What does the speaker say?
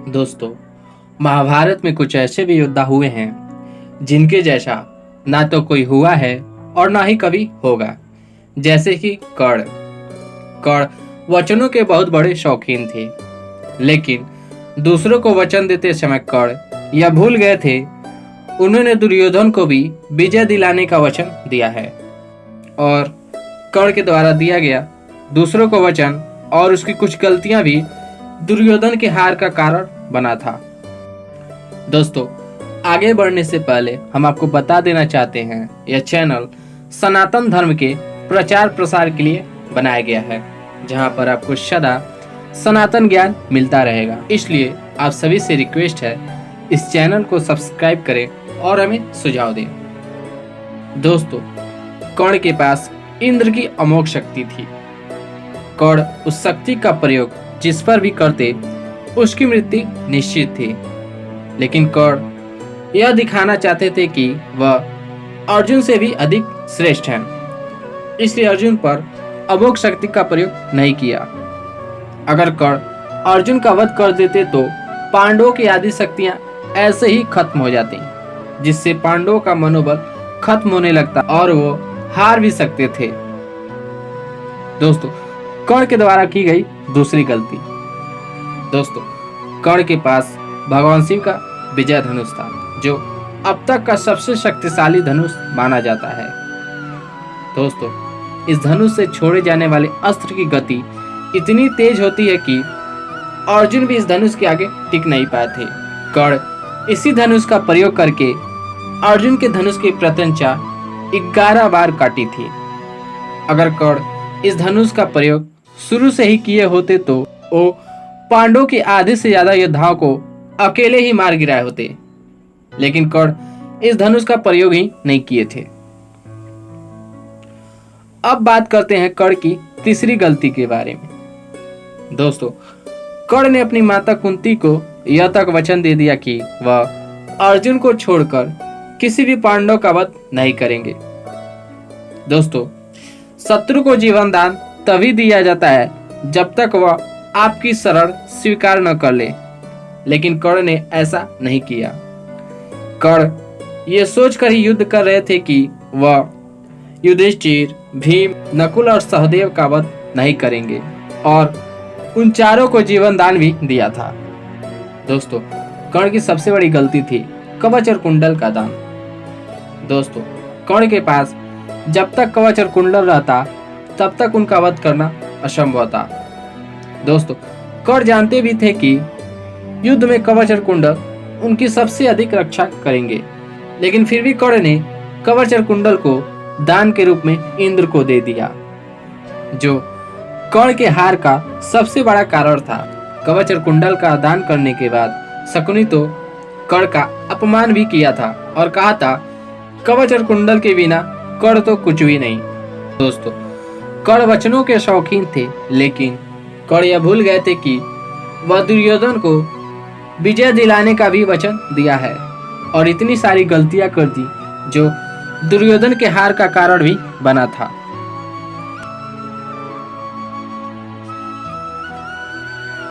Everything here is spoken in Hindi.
दोस्तों, महाभारत में कुछ ऐसे भी योद्धा हुए हैं जिनके जैसा ना तो कोई हुआ है और ना ही कभी होगा। जैसे कि कर्ण। कर्ण वचनों के बहुत बड़े शौकीन थे, लेकिन दूसरों को वचन देते समय कर्ण यह भूल गए थे उन्होंने दुर्योधन को भी विजय दिलाने का वचन दिया है। और कर्ण के द्वारा दिया गया दूसरों को वचन और उसकी कुछ गलतियां भी दुर्योधन के हार का कारण बना था। दोस्तों, आगे बढ़ने से पहले हम आपको बता देना चाहते हैं यह चैनल सनातन धर्म के प्रचार प्रसार के लिए बनाया गया है, जहां पर आपको सदा सनातन ज्ञान मिलता रहेगा। इसलिए आप सभी से रिक्वेस्ट है, इस चैनल को सब्सक्राइब करें और हमें सुझाव दें। दोस्तों, कर्ण के पास इंद्र की अमोघ शक्ति थी। कर्ण उस शक्ति का प्रयोग जिस पर भी करते उसकी मृत्यु निश्चित थी, लेकिन कर्ण यह दिखाना चाहते थे कि वह अर्जुन से भी अधिक श्रेष्ठ हैं। इसलिए अर्जुन पर अमोघ शक्ति का प्रयोग नहीं किया। अगर कर्ण अर्जुन का वध कर देते तो पांडवों की आदि शक्तियां ऐसे ही खत्म हो जाती, जिससे पांडवों का मनोबल खत्म होने लगता और वो हार भी सकते थे। दोस्तों, कर्ण के द्वारा की गई दूसरी गलती। दोस्तों, कर्ण के पास भगवान शिव का विजय धनुष था, जो अब तक का सबसे शक्तिशाली धनुष माना जाता है। दोस्तों, इस धनुष से छोड़े जाने वाले अस्त्र की गति इतनी तेज होती है कि अर्जुन भी इस धनुष के आगे टिक नहीं पाए थे। कर्ण इसी धनुष का प्रयोग करके अर्जुन के धनुष की प्रत्यंचा 11 बार काटी थी। अगर कर्ण इस धनुष का प्रयोग शुरू से ही किए होते तो वो पांडवों के आधे से ज्यादा योद्धाओं को अकेले ही मार गिराए होते, लेकिन कर्ण इस धनुष का प्रयोग ही नहीं किए थे। अब बात करते हैं कर्ण की तीसरी गलती के बारे में। दोस्तों, कर्ण ने अपनी माता कुंती को यह तक वचन दे दिया कि वह अर्जुन को छोड़कर किसी भी पांडव का वध नहीं करेंगे। दोस्तों, शत्रु को जीवन दान तभी दिया जाता है जब तक वह आपकी शरण स्वीकार न कर ले, लेकिन कर्ण ने ऐसा नहीं किया। कर्ण ये सोचकर ही युद्ध कर रहे थे कि वह युधिष्ठिर, भीम, नकुल और सहदेव का वध नहीं करेंगे, और उन चारों को जीवन दान भी दिया था। दोस्तों, कर्ण की सबसे बड़ी गलती थी कवच और कुंडल का दान। दोस्तों, कर्ण के पास जब तक कवच और कुंडल रहता तब तक उनका वध करना असंभव था। दोस्तों, कर्ण जानते भी थे कि युद्ध में कवच और कुंडल उनकी सबसे अधिक रक्षा करेंगे, लेकिन फिर भी कर्ण ने कवच और कुंडल को दान के रूप में इंद्र को दे दिया, जो कर्ण के हार का सबसे बड़ा कारण था। कवच और कुंडल का दान करने के बाद शकुनी तो कर्ण का अपमान भी किया था और कहा था, कवच और कुंडल के बिना कर्ण तो कुछ भी नहीं। दोस्तों, कर्ण वचनों के शौकीन थे, लेकिन कर्ण यह भूल गए थे कि वह दुर्योधन को विजय दिलाने का भी वचन दिया है, और इतनी सारी गलतियां कर दी जो दुर्योधन के हार का कारण भी बना था।